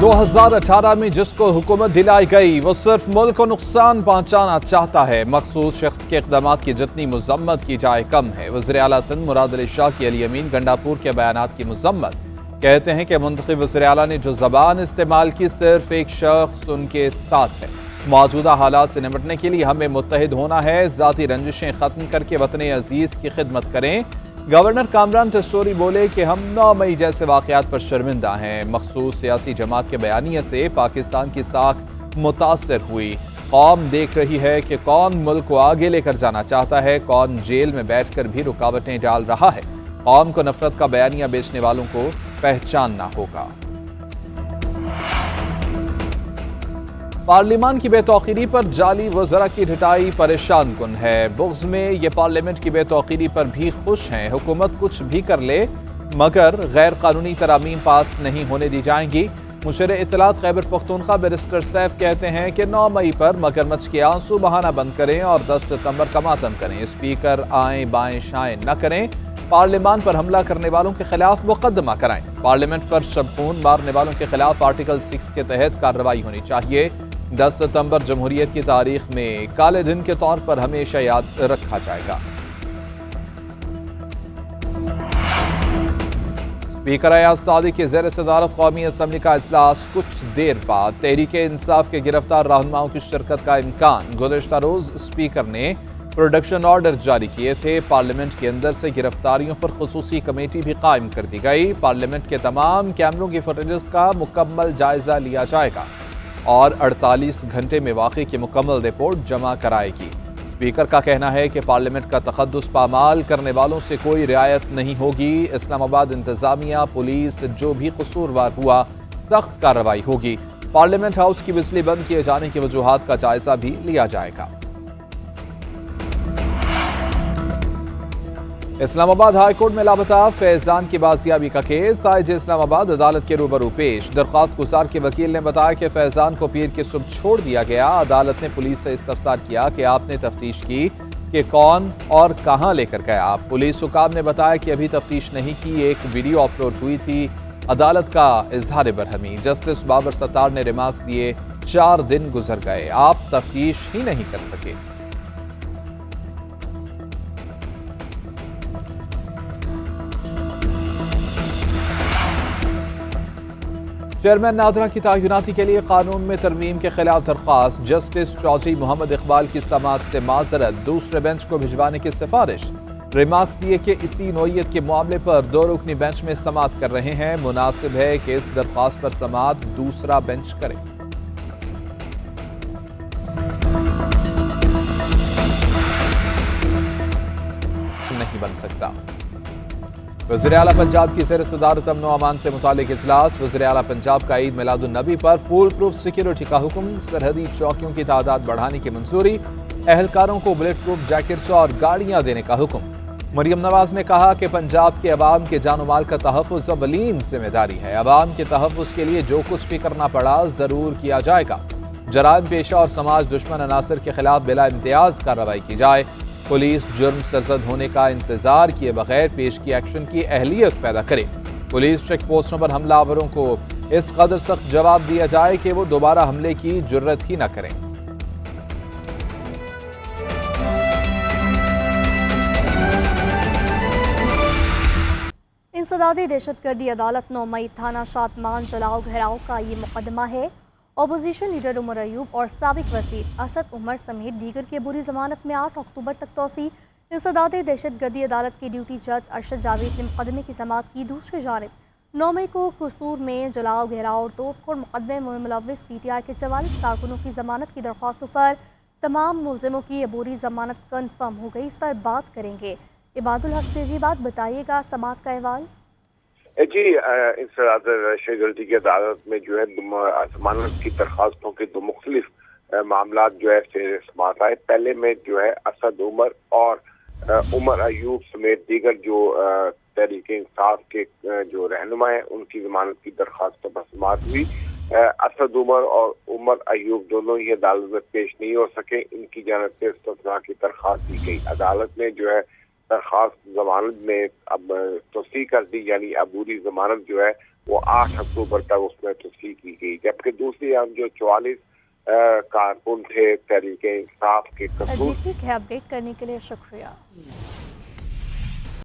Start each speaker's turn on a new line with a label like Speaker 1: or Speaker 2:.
Speaker 1: 2018 में जिसको हुकूमत दिलाई गई वो सिर्फ मुल्क को नुकसान पहुंचाना चाहता है। मखसूस शख्स के इक़दामात की जितनी मज़म्मत की जाए कम है। वज़ीर आला सिंध मुराद अली शाह की अली अमीन गंडापुर के बयानात की मज़म्मत, कहते हैं कि मुंतखब वज़ीर आला ने जो ज़बान इस्तेमाल की सिर्फ एक शख्स उनके साथ है। मौजूदा हालात से निपटने के लिए हमें मुत्तहिद होना है, ज़ाती रंजिशें ख़त्म करके वतन अजीज़ की खिदमत करें। गवर्नर कामरान तस्सोरी बोले कि हम 9 मई जैसे वाक़यात पर शर्मिंदा हैं। मखसूस सियासी जमात के बयानिए से पाकिस्तान की साख मुतासर हुई। कौम देख रही है कि कौन मुल्क को आगे लेकर जाना चाहता है, कौन जेल में बैठकर भी रुकावटें डाल रहा है। कौम को नफरत का बयानिया बेचने वालों को पहचानना होगा। पार्लिमान की बेतौकीरी पर जाली वज़रा की ढिठाई परेशान कुन है। बुग़्ज़ में ये पार्लियामेंट की बेतौकीरी पर भी खुश हैं। हुकूमत कुछ भी कर ले मगर गैर कानूनी तरामीम पास नहीं होने दी जाएंगी। मुशर इत्तलात खैबर पख्तूनख्वा बैरिस्टर सैफ कहते हैं कि 9 मई पर मगरमच्छ के आंसू बहाना बंद करें और 10 सितंबर का मातम करें। स्पीकर आए बाएं शाएं न करें। पार्लियामान पर हमला करने वालों के खिलाफ मुकदमा कराएं। पार्लियामेंट पर शबखून मारने वालों के खिलाफ आर्टिकल 6 के तहत कार्रवाई होनी चाहिए। 10 सितंबर जमहूरियत की तारीख में काले दिन के तौर पर हमेशा याद रखा जाएगा। स्पीकर अयाज सादी की ज़ेर सदारत कौमी असम्बली का इजलास कुछ देर बाद। तहरीक इंसाफ के गिरफ्तार रहनुमाओं की शिरकत का इम्कान। गुज़श्ता रोज स्पीकर ने प्रोडक्शन ऑर्डर जारी किए थे। पार्लियामेंट के अंदर से गिरफ्तारियों पर खुसूसी कमेटी भी कायम कर दी गई। पार्लियामेंट के तमाम कैमरों की फुटेज का मुकम्मल जायजा लिया जाएगा और 48 घंटे में वाक़े की मुकम्मल रिपोर्ट जमा कराएगी। स्पीकर का कहना है कि पार्लियामेंट का तक़द्दुस पामाल करने वालों से कोई रियायत नहीं होगी। इस्लामाबाद इंतज़ामिया पुलिस जो भी कसूरवार हुआ सख्त कार्रवाई होगी। पार्लियामेंट हाउस की बिजली बंद किए जाने की वजूहात का जायजा भी लिया जाएगा। इस्लामाबाद हाई कोर्ट में लापता फैजान की बाजियाबी का केस। आईजी इस्लामाबाद अदालत के रूबरू पेश। दरख्वास्त गुजार के वकील ने बताया कि फैजान को पीर की सुबह छोड़ दिया गया। अदालत ने पुलिस से इस्तफसार किया कि आपने तफ्तीश की कि कौन और कहां लेकर गया। पुलिस हुकाम ने बताया कि अभी तफ्तीश नहीं की, एक वीडियो अपलोड हुई थी। अदालत का इजहार बरहमी। जस्टिस बाबर सत्तार ने रिमार्क्स दिए, 4 दिन गुजर गए, आप तफ्तीश ही नहीं कर सके। चेयरमैन नादरा की तैनाती के लिए कानून में तरमीम के खिलाफ दरख्वास्त। जस्टिस चौधरी मोहम्मद इकबाल की समाअत से माजरत, दूसरे बेंच को भिजवाने की सिफारिश। रिमार्क्स दिए कि इसी नौयत के मामले पर 2 रुकनी बेंच में समाअत कर रहे हैं। मुनासिब है कि इस दरख्वास्त पर समाअत दूसरा बेंच करे। नहीं बन सकता। वज़ीर आला पंजाब की ज़ेर सदारत अमन व अमान से मुतालिक इजलास। वज़ीर आला पंजाब का ईद मिलादुन नबी पर फूल प्रूफ सिक्योरिटी का हुक्म। सरहदी चौकियों की तादाद बढ़ाने की मंजूरी। एहलकारों को बुलेट प्रूफ जैकेट्स और गाड़ियां देने का हुक्म। मरियम नवाज ने कहा कि पंजाब के अवाम के जान माल का तहफ़्फ़ुज़ अवलीन जिम्मेदारी है। अवाम के तहफ़्फ़ुज़ के लिए जो कुछ भी करना पड़ा ज़रूर किया जाएगा। जराइम पेशा और समाज दुश्मन अनासर के खिलाफ बिला इम्तियाज़ कार्रवाई की जाए। पुलिस जुर्म सरजद होने का इंतजार किए बगैर पेश की एक्शन की अहलियत पैदा करे। पुलिस चेक पोस्टों पर हमलावरों को इस कदर सख्त जवाब दिया जाए कि वो दोबारा हमले की जुर्रत ही न करें।
Speaker 2: इंसदादी दहशतगर्दी अदालत 9 मई थाना शातमान जलाओ घेराव का ये मुकदमा है। अपोजिशन लीडर उमर अयूब और साबिक वज़ीर असद उमर समेत दीगर की बुरी जमानत में 8 अक्टूबर तक तोसी। इंसदादी दहशतगर्दी अदालत के ड्यूटी जज अरशद जावेद ने मुकदमे की समाअत की। दूसरी जानिब 9 मई को कसूर में जलाओ घेराव और तोड़फोड़ मुकदमे में मुलव्विस PTI के 44 कारकुनों की जमानत की दरख्वास्तों पर तमाम मुलजिमों की अबूरी जमानत कन्फर्म हो गई। इस पर बात करेंगे इबादुल हक से। जी बात बताइएगा समाअत का अहवाल।
Speaker 3: जी, दहशतगर्दी की अदालत में जो है जमानत की दरखास्तों के 2 मुख्तलिफ मामला जो है समाअत आए। पहले में जो है असद उमर और उमर अयूब समेत दीगर जो तहरीक इंसाफ के जो रहनुमा हैं उनकी जमानत की दरखास्तों पर समाअत हुई। असद उमर और उमर अयूब दोनों ही अदालत में पेश नहीं हो सके। इनकी जानिब से इस्तफा की दरखास्त दी गई। अदालत ने जो है درخواست ضمانت میں اب توسیع کر دی، یعنی عبوری ضمانت جو ہے وہ 8 اکتوبر تک اس میں توسیع کی گئی، جبکہ دوسری ہم جو 44 کارکن تھے تحریک انصاف کے
Speaker 2: جی
Speaker 3: قصور
Speaker 2: ٹھیک ہے، اپڈیٹ کرنے کے لیے شکریہ۔